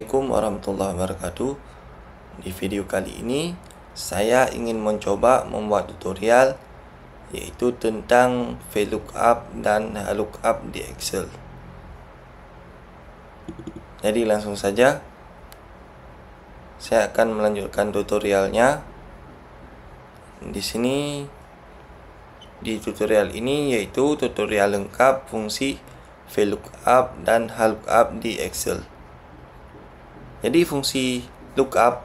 Assalamualaikum warahmatullahi wabarakatuh. Di video kali ini saya ingin mencoba membuat tutorial yaitu tentang VLOOKUP dan LOOKUP di Excel. Jadi langsung saja saya akan melanjutkan tutorialnya. Di sini di tutorial ini yaitu tutorial lengkap fungsi VLOOKUP dan LOOKUP di Excel. Jadi fungsi lookup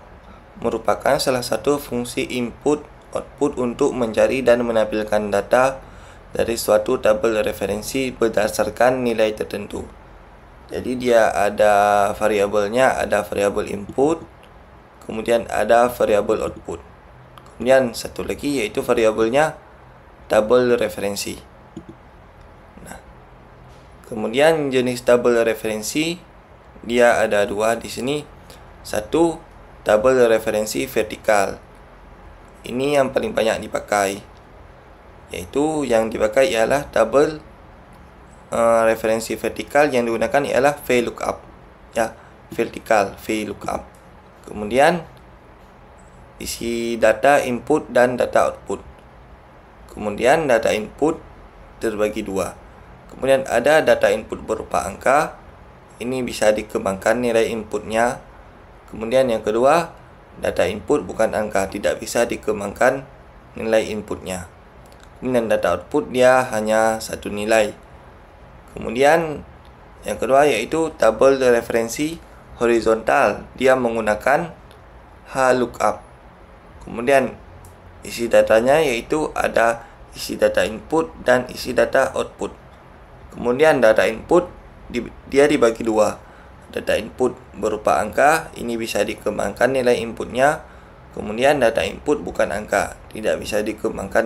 merupakan salah satu fungsi input/output untuk mencari dan menampilkan data dari suatu tabel referensi berdasarkan nilai tertentu. Jadi dia ada variabelnya, ada variabel input, kemudian ada variabel output. Kemudian satu lagi yaitu variabelnya tabel referensi. Nah, kemudian jenis tabel referensi dia ada dua di sini. Satu, tabel referensi vertikal. Ini yang paling banyak dipakai. Yaitu yang dipakai ialah tabel referensi vertikal yang digunakan ialah VLOOKUP. Ya, vertikal VLOOKUP. Kemudian isi data input dan data output. Kemudian data input terbagi dua. Kemudian ada data input berupa angka. Ini bisa dikembangkan nilai inputnya. Kemudian yang kedua, data input bukan angka, tidak bisa dikembangkan nilai inputnya. Kemudian data output dia hanya satu nilai. Kemudian yang kedua yaitu tabel referensi horizontal, dia menggunakan HLOOKUP. Kemudian isi datanya yaitu ada isi data input dan isi data output. Kemudian data input dia dibagi dua. Data input berupa angka, ini bisa dikembangkan nilai inputnya. Kemudian data input bukan angka, tidak bisa dikembangkan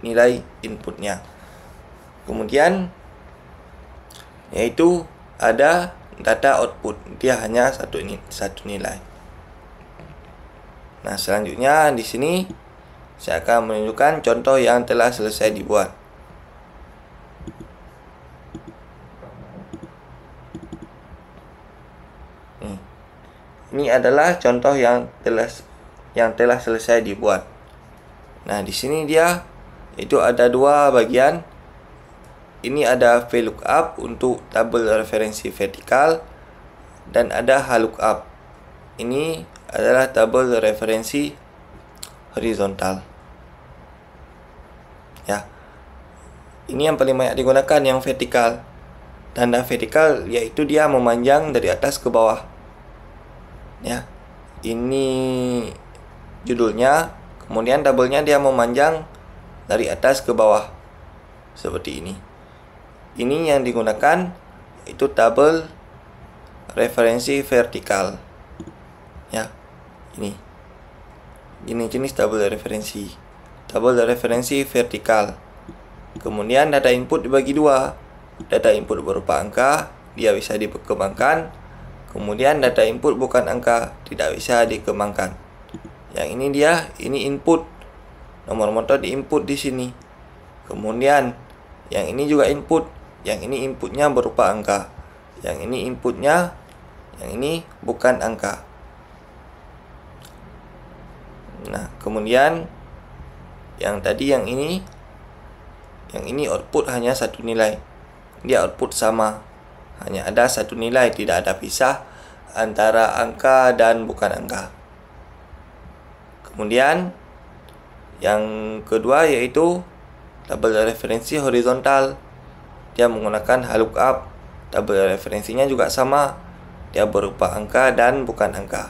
nilai inputnya. Kemudian yaitu ada data output, dia hanya satu nilai. Nah, selanjutnya di sini saya akan menunjukkan contoh yang telah selesai dibuat. Ini adalah contoh yang telah selesai dibuat. Nah, di sini dia itu ada dua bagian. Ini ada VLOOKUP untuk tabel referensi vertikal dan ada HLOOKUP. Ini adalah tabel referensi horizontal. Ya. Ini yang paling banyak digunakan yang vertikal. Tanda vertikal yaitu dia memanjang dari atas ke bawah. Ya, ini judulnya, kemudian tabelnya dia memanjang dari atas ke bawah seperti ini. Ini yang digunakan itu tabel referensi vertikal. Ya, ini jenis tabel referensi vertikal. Kemudian data input dibagi dua. Data input berupa angka, dia bisa dikembangkan. Kemudian data input bukan angka, tidak bisa dikembangkan. Yang ini ini input. Nomor motor di input di sini. Kemudian yang ini juga input. Yang ini inputnya berupa angka. Yang ini inputnya, yang ini bukan angka. Nah, kemudian yang tadi yang ini output hanya satu nilai. Dia output sama. Hanya ada satu nilai, tidak ada pisah antara angka dan bukan angka. Kemudian yang kedua yaitu tabel referensi horizontal. Dia menggunakan HLOOKUP. Tabel referensinya juga sama. Dia berupa angka dan bukan angka.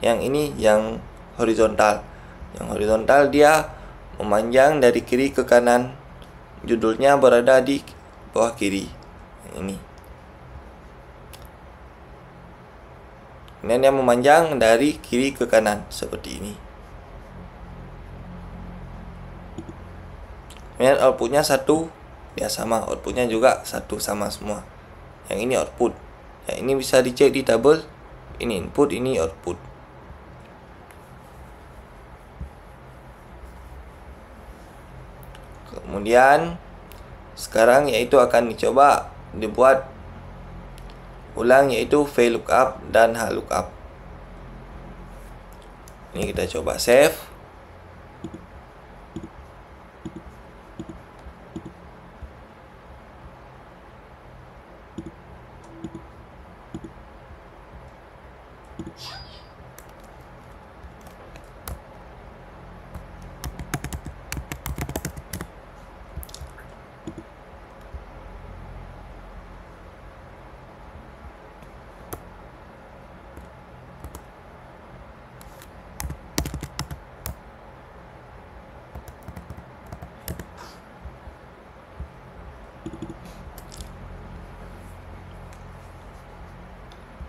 Yang ini yang horizontal. Yang horizontal dia memanjang dari kiri ke kanan. Judulnya berada di bawah kiri. Yang ini. Kemudian dia memanjang dari kiri ke kanan seperti ini. Kemudian outputnya satu, ya sama, outputnya juga satu, sama semua. Yang ini output. Yang ini bisa dicek di tabel. Ini input, ini output. Kemudian sekarang yaitu akan dicoba dibuat ulang, yaitu VLOOKUP dan HLOOKUP. Ini kita coba save.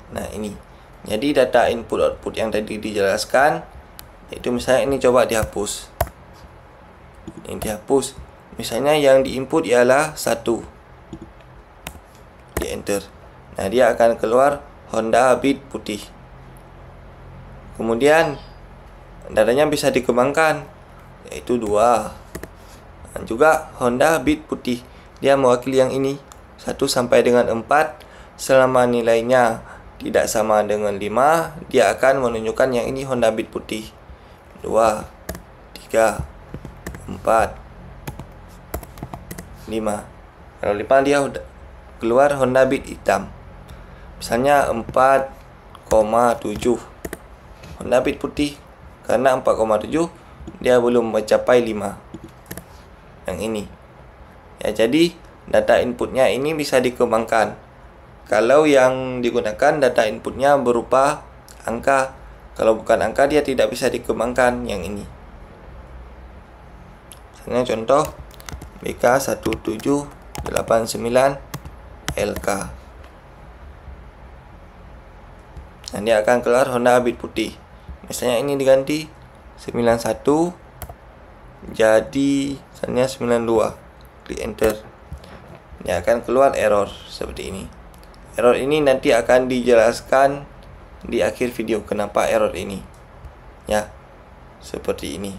Nah, ini. Jadi data input output yang tadi dijelaskan, itu misalnya ini coba dihapus. Ini dihapus. Misalnya yang diinput ialah 1. Di enter. Nah, dia akan keluar Honda Beat putih. Kemudian datanya bisa dikembangkan, yaitu 2. Dan juga Honda Beat putih, dia mewakili yang ini 1 sampai dengan 4. Selama nilainya tidak sama dengan 5, dia akan menunjukkan yang ini Honda Beat putih. 2, 3, 4, 5. Kalau 5 dia udah keluar Honda Beat hitam. Misalnya 4,7 Honda Beat putih. Karena 4,7 dia belum mencapai 5. Yang ini. Ya, jadi data inputnya ini bisa dikembangkan. Kalau yang digunakan data inputnya berupa angka, kalau bukan angka dia tidak bisa dikembangkan yang ini. Misalnya contoh BK1789LK. Nah, dia akan keluar Honda Beat putih. Misalnya ini diganti 91 jadi misalnya 92. Klik enter. Dia akan keluar error seperti ini. Error ini nanti akan dijelaskan di akhir video kenapa error ini. Ya, seperti ini.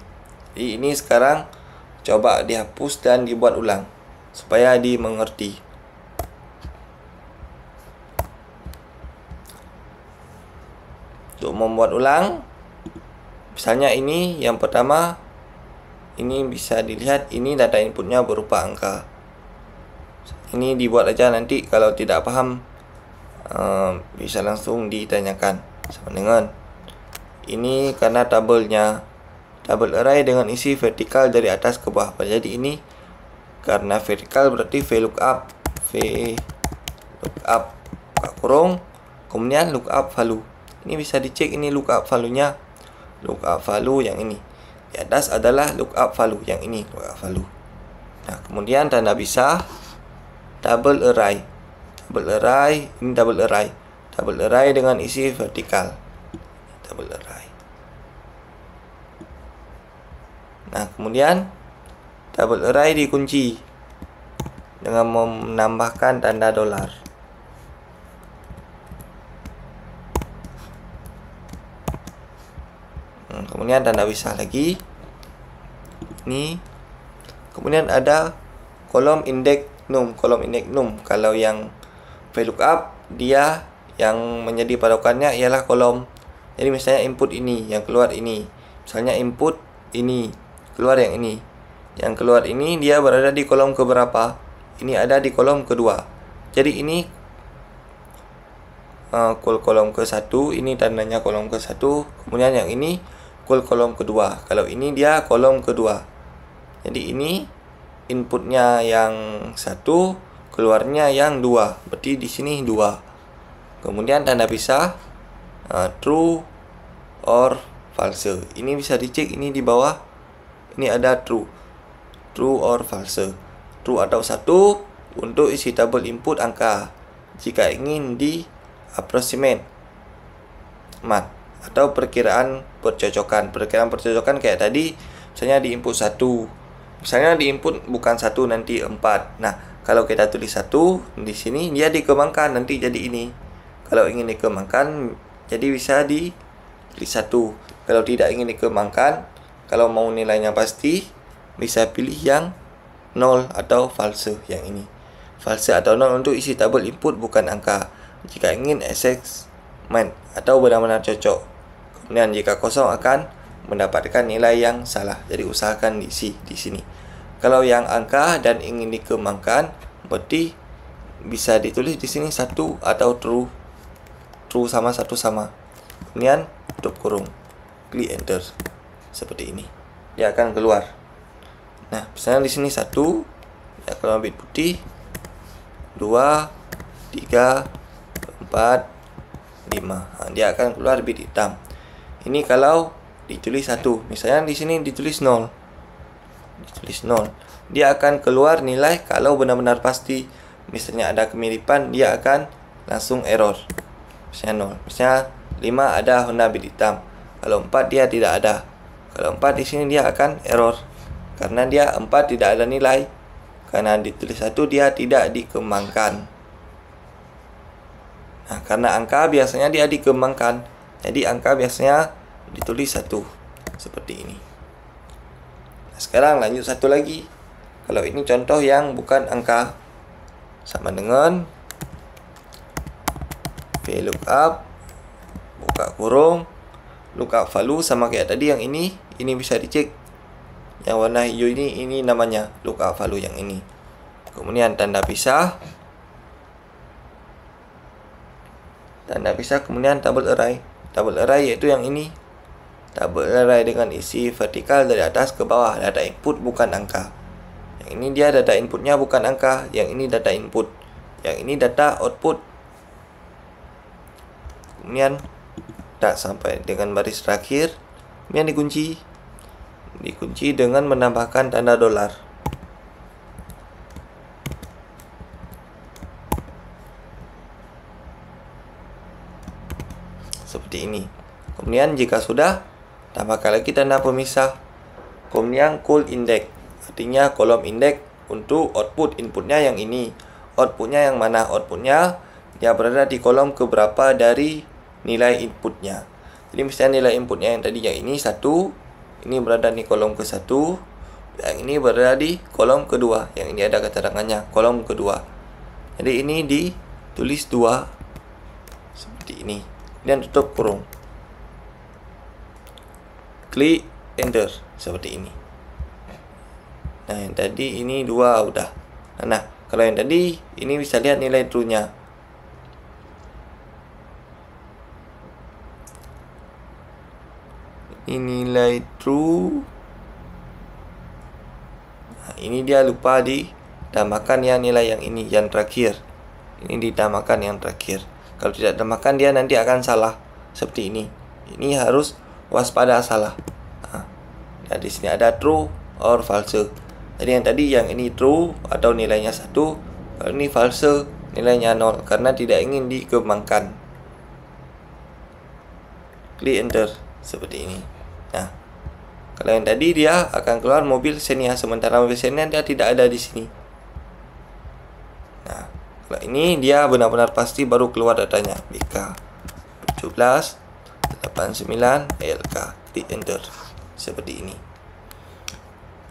Jadi ini sekarang coba dihapus dan dibuat ulang supaya dimengerti. Untuk membuat ulang, misalnya ini yang pertama, ini bisa dilihat ini data inputnya berupa angka. Ini dibuat aja, nanti kalau tidak paham bisa langsung ditanyakan. Sama dengan ini karena tabelnya tabel array dengan isi vertikal dari atas ke bawah. Jadi ini karena vertikal berarti VLOOKUP buka kurung, kemudian lookup value. Ini bisa dicek, ini lookup value-nya, lookup value yang ini. Di atas adalah lookup value yang ini, lookup value. Nah, kemudian tanda pisah tabel array. Tabel array, ini tabel array. Tabel array dengan isi vertikal. Tabel array. Nah, kemudian tabel array dikunci dengan menambahkan tanda dolar. Kemudian tanda pisah lagi. Ini. Kemudian ada kolom indeks num. Kolom indeks num. Kalau yang VLOOKUP, dia yang menjadi patokannya ialah kolom. Jadi misalnya input ini, yang keluar ini. Misalnya input ini, keluar yang ini. Yang keluar ini dia berada di kolom keberapa? Ini ada di kolom kedua. Jadi ini kolom ke-1, ini tandanya kolom ke-1. Kemudian yang ini kolom kedua. Kalau ini dia kolom kedua. Jadi ini inputnya yang 1, keluarnya yang 2. Berarti di sini 2. Kemudian tanda pisah true or false. Ini bisa dicek, ini di bawah. Ini ada true. True or false. True atau 1 untuk isi tabel input angka. Jika ingin di approximate mat atau perkiraan percocokan. Perkiraan percocokan kayak tadi, misalnya di input 1. Misalnya di input bukan 1 nanti 4. Nah, kalau kita tulis 1 di sini, dia dikembangkan nanti jadi ini. Kalau ingin dikembangkan, jadi bisa di tulis 1. Kalau tidak ingin dikembangkan, kalau mau nilainya pasti, bisa pilih yang 0 atau false yang ini. False atau 0 untuk isi tabel input bukan angka. jika ingin assessment atau benar-benar cocok. Kemudian jika kosong akan mendapatkan nilai yang salah. Jadi usahakan diisi di sini. Kalau yang angka dan ingin dikembangkan, berarti bisa ditulis di sini 1 atau true sama 1 sama. Kemudian tutup kurung, klik enter seperti ini. Dia akan keluar. Nah, misalnya di sini 1, dia keluar bit putih, 2, 3, 4, 5. Dia akan keluar bit hitam. Ini kalau ditulis 1. Misalnya di sini ditulis 0. Dia akan keluar nilai kalau benar-benar pasti. Misalnya ada kemiripan, dia akan langsung error. Misalnya 0. Misalnya 5 ada warna bit hitam. Kalau 4 dia tidak ada. Kalau 4 di sini dia akan error. Karena dia 4 tidak ada nilai. Karena ditulis 1 dia tidak dikembangkan. Nah, karena angka biasanya dia dikembangkan. Jadi angka biasanya ditulis 1 seperti ini. Nah, sekarang lanjut satu lagi. Kalau ini contoh yang bukan angka, sama dengan VLOOKUP, buka kurung, lookup value sama kayak tadi yang ini bisa dicek. Yang warna hijau ini namanya lookup value yang ini. Kemudian tanda pisah, kemudian tabel array. Tabel array yaitu yang ini. Tabel array dengan isi vertikal dari atas ke bawah, data input bukan angka. Yang ini dia data inputnya bukan angka, yang ini data input, yang ini data output. Kemudian tak sampai dengan baris terakhir, kemudian dikunci dengan menambahkan tanda dolar. Seperti ini. Kemudian jika sudah, tambahkan lagi tanda pemisah. Kemudian call index, artinya kolom indeks untuk output inputnya yang ini. Outputnya yang mana? Outputnya dia berada di kolom keberapa dari nilai inputnya. Jadi misalnya nilai inputnya yang tadi yang ini 1, ini berada di kolom ke-1, yang ini berada di kolom kedua. Yang ini ada keterangannya, kolom kedua. Jadi ini ditulis 2 seperti ini. Dan tutup kurung. Klik enter seperti ini. Nah, yang tadi ini 2 udah. Nah, kalau yang tadi ini bisa lihat nilai true-nya. Ini nilai true. Nah, ini dia lupa ditambahkan yang nilai yang ini, yang terakhir. Ini ditambahkan yang terakhir. Kalau tidak ditambahkan dia nanti akan salah seperti ini. Ini harus waspada salah. Nah, di sini ada true or false. Jadi yang tadi yang ini true atau nilainya 1, kalau ini false nilainya 0 karena tidak ingin dikembangkan. Klik enter seperti ini. Nah, kalau yang tadi dia akan keluar mobil Xenia, sementara mobil Xenia dia tidak ada di sini. Nah, kalau ini dia benar-benar pasti baru keluar datanya. BK 1789 LK. Klik enter seperti ini.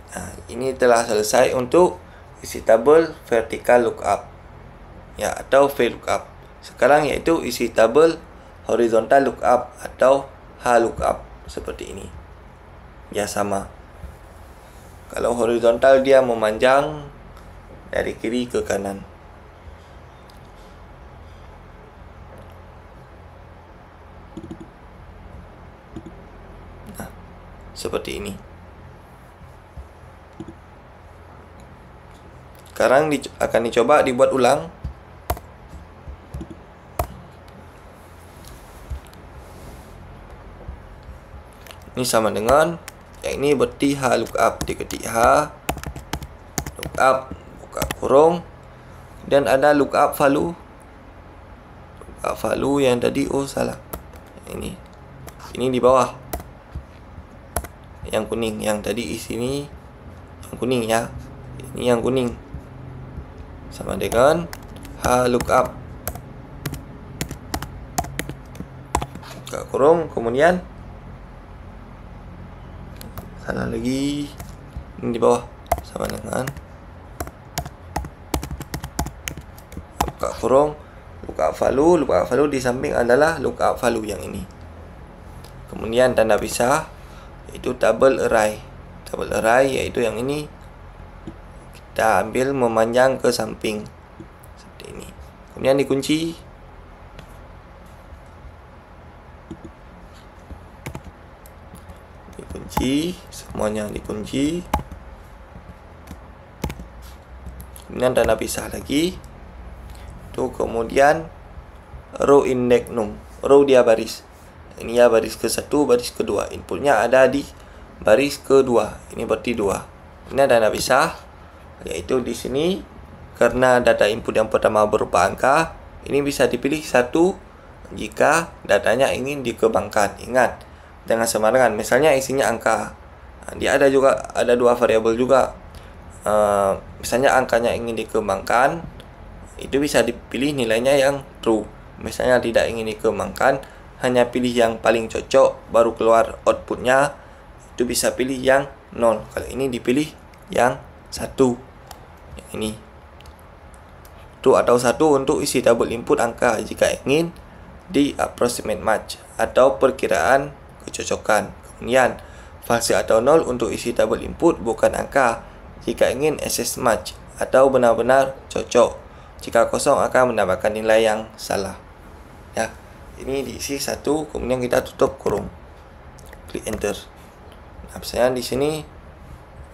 Nah, ini telah selesai untuk isi tabel vertical lookup ya, atau VLOOKUP. Sekarang yaitu isi tabel horizontal lookup atau HLOOKUP seperti ini. Ya, sama. Kalau horizontal dia memanjang dari kiri ke kanan. Nah, seperti ini. Sekarang akan dicoba dibuat ulang. Ini sama dengan yang ini berarti HLOOKUP. Diketik H lookup, buka kurung, dan ada lookup value. Lookup value yang tadi salah. Ini di bawah. Yang kuning, yang tadi isi ini yang kuning ya. Ini yang kuning. Sama dengan HLOOKUP. Buka kurung, kemudian salah lagi, ini di bawah, sama dengan buka kurung lookup value. Lookup value di samping adalah lookup value yang ini. Kemudian tanda pisah yaitu double array. Double array yaitu yang ini. Kita ambil memanjang ke samping seperti ini. Kemudian dikunci. Semuanya dikunci. Kemudian tanda pisah lagi. Itu kemudian row index num. Row dia baris. Ini ya baris ke-1, baris kedua. Inputnya ada di baris kedua. Ini berarti 2. Ini tanda pisah. Yaitu di sini karena data input yang pertama berupa angka, ini bisa dipilih 1 jika datanya ingin dikembangkan. Ingat, jangan sembarangan. Misalnya isinya angka. Dia ada 2 variabel juga. Misalnya angkanya ingin dikembangkan, itu bisa dipilih nilainya yang true. Misalnya tidak ingin dikembangkan, hanya pilih yang paling cocok, baru keluar outputnya, itu bisa pilih yang 0. Kalau ini dipilih yang 1. Yang ini true atau 1 untuk isi double input angka jika ingin di approximate match atau perkiraan kecocokan. Kemudian false atau 0 untuk isi double input bukan angka jika ingin access match atau benar-benar cocok. Jika kosong akan mendapatkan nilai yang salah. Ya, ini diisi 1, kemudian kita tutup kurung. Klik enter. Nah, misalnya di sini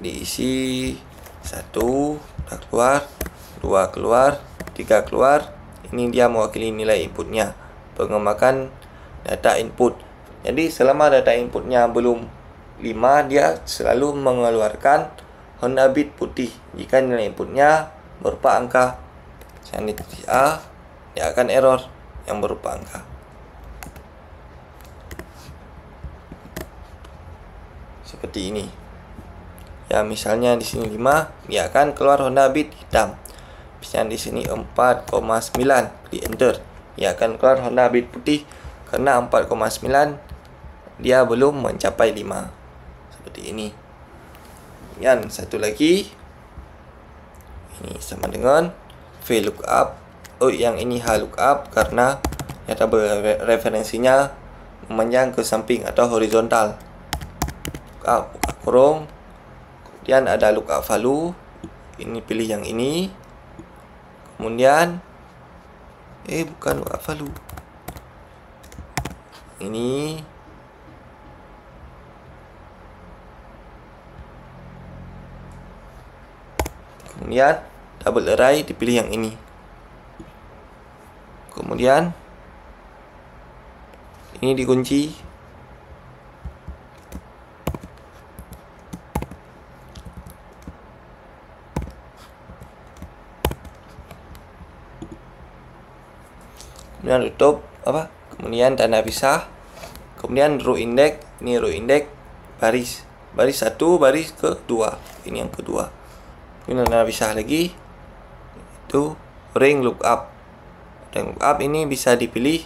diisi 1, udah keluar, 2 keluar, 3 keluar. Ini dia mewakili nilai inputnya. Pengembangan data input. Jadi selama data inputnya belum 5, dia selalu mengeluarkan Honda bit putih. Jika nilai inputnya berupa angka, yang ditulis A, dia akan error yang berupa angka. Seperti ini. Ya, misalnya di sini 5, dia akan keluar Honda bit hitam. Misalnya di sini 4,9, klik enter. Dia akan keluar Honda bit putih karena 4,9 dia belum mencapai 5. Seperti ini. Yang satu lagi, ini sama dengan VLOOKUP. Yang ini HLOOKUP karena tabel referensinya memanjang ke samping atau horizontal. Buka kurung. Kemudian ada lookup value. Ini pilih yang ini. Kemudian bukan lookup value. Ini kemudian double array dipilih yang ini. Kemudian ini dikunci. Kemudian tutup kemudian tanda pisah. Kemudian row index, ini row index baris 1, baris kedua. Ini yang kedua. Kemudian tanda pisah lagi, itu ring lookup. Ring lookup ini bisa dipilih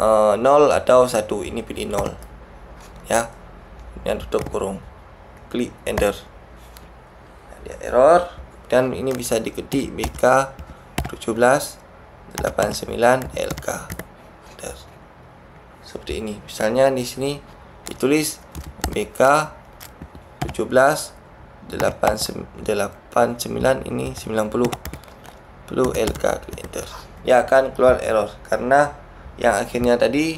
0 atau 1. Ini pilih 0. Ya. Kemudian tutup kurung. Klik enter. Dia error. Dan ini bisa diketik BK 1789 LK. Seperti ini. Misalnya di sini ditulis BK 1789 ini 90 LK, klik enter. Dia akan keluar error karena yang akhirnya tadi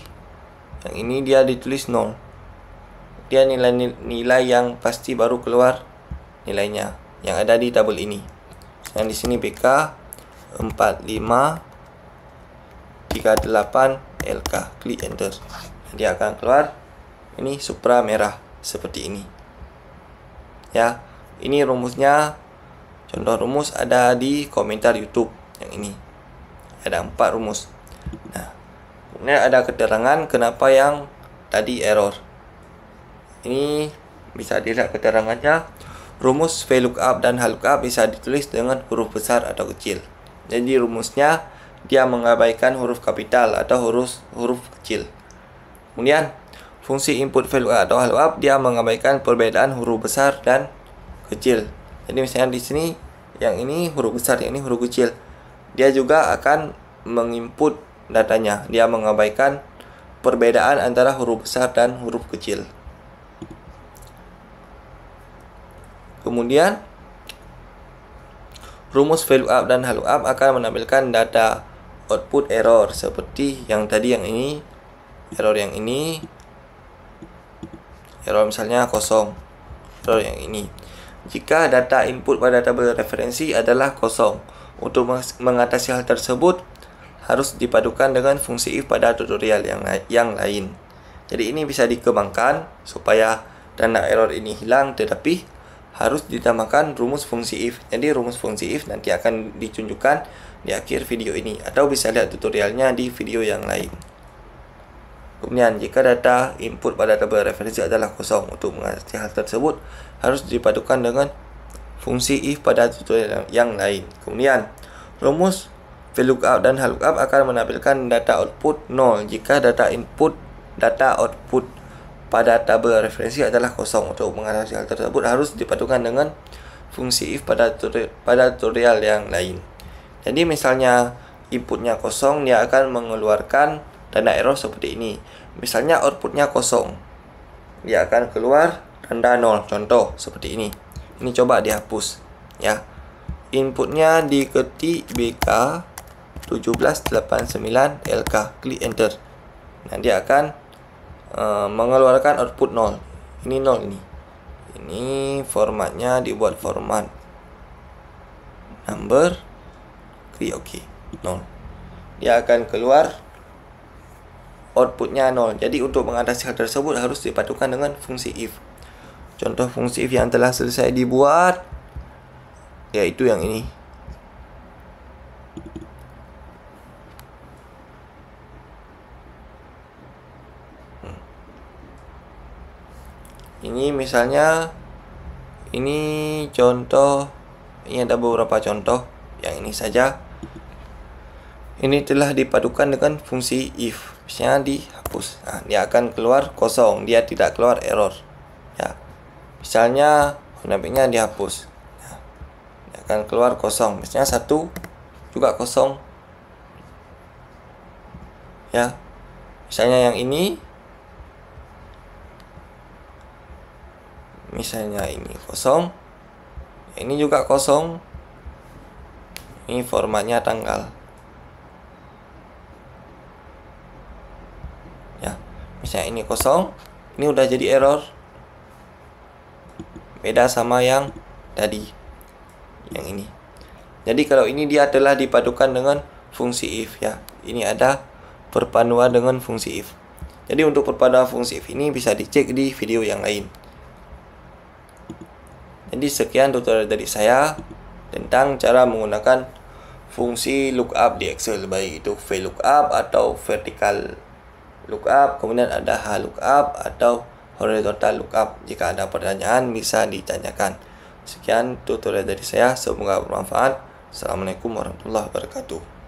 yang ini dia ditulis 0. Dia nilai yang pasti baru keluar nilainya yang ada di tabel ini. Yang di sini BK 4538 LK, klik enter. Dia akan keluar ini supra merah seperti ini. Ya, ini rumusnya. Contoh rumus ada di komentar YouTube yang ini. Ada 4 rumus. Nah, kemudian ada keterangan kenapa yang tadi error. Ini bisa dilihat keterangannya. Rumus VLOOKUP dan HLOOKUP bisa ditulis dengan huruf besar atau kecil. Jadi rumusnya dia mengabaikan huruf kapital atau huruf kecil. Kemudian fungsi input VLOOKUP atau HLOOKUP dia mengabaikan perbedaan huruf besar dan kecil. Jadi misalnya di sini yang ini huruf besar, yang ini huruf kecil. Dia juga akan menginput datanya. Dia mengabaikan perbedaan antara huruf besar dan huruf kecil. Kemudian rumus VLOOKUP dan HLOOKUP akan menampilkan data output error seperti yang tadi, yang ini, error yang ini, error misalnya kosong, error yang ini. Jika data input pada tabel referensi adalah kosong, untuk mengatasi hal tersebut harus dipadukan dengan fungsi if pada tutorial yang lain. Jadi ini bisa dikembangkan supaya tanda error ini hilang, tetapi harus ditambahkan rumus fungsi if. Jadi rumus fungsi if nanti akan ditunjukkan di akhir video ini, atau bisa lihat tutorialnya di video yang lain. Kemudian jika data input pada tabel referensi adalah kosong, untuk mengatasi hal tersebut harus dipadukan dengan fungsi if pada tutorial yang lain. Kemudian rumus VLOOKUP dan HLOOKUP akan menampilkan data output 0 jika data input data output pada tabel referensi adalah kosong. Untuk mengatasi hal tersebut harus dipadukan dengan fungsi if pada tutorial yang lain. Jadi misalnya inputnya kosong, dia akan mengeluarkan tanda error seperti ini. Misalnya outputnya kosong, dia akan keluar tanda 0, contoh seperti ini. Ini coba dihapus ya. Inputnya diketik BK 1789 LK, klik enter. Nah, dia akan mengeluarkan output 0. Ini 0 ini. Ini formatnya dibuat format number, klik OK, 0. Dia akan keluar outputnya 0. Jadi untuk mengatasi hal tersebut harus dipadukan dengan fungsi if. Contoh fungsi if yang telah selesai dibuat yaitu yang ini. Ini misalnya, ini contoh, ini ada beberapa contoh, yang ini saja. Ini telah dipadukan dengan fungsi if. Misalnya dihapus, nah, dia akan keluar kosong, dia tidak keluar error ya. Misalnya nampaknya dihapus, nah, dia akan keluar kosong. Misalnya 1 juga kosong ya. Misalnya yang ini, misalnya ini kosong, ini juga kosong, ini formatnya tanggal ya. Misalnya ini kosong, ini udah jadi error, beda sama yang tadi, yang ini. Jadi kalau ini dia telah dipadukan dengan fungsi if ya. Ini ada perpaduan dengan fungsi if. Jadi untuk perpaduan fungsi if ini bisa dicek di video yang lain. Jadi sekian tutorial dari saya tentang cara menggunakan fungsi lookup di Excel, baik itu VLOOKUP atau vertical lookup, kemudian ada HLOOKUP atau horizontal lookup. Jika ada pertanyaan bisa ditanyakan. Sekian tutorial dari saya, semoga bermanfaat. Assalamualaikum warahmatullahi wabarakatuh.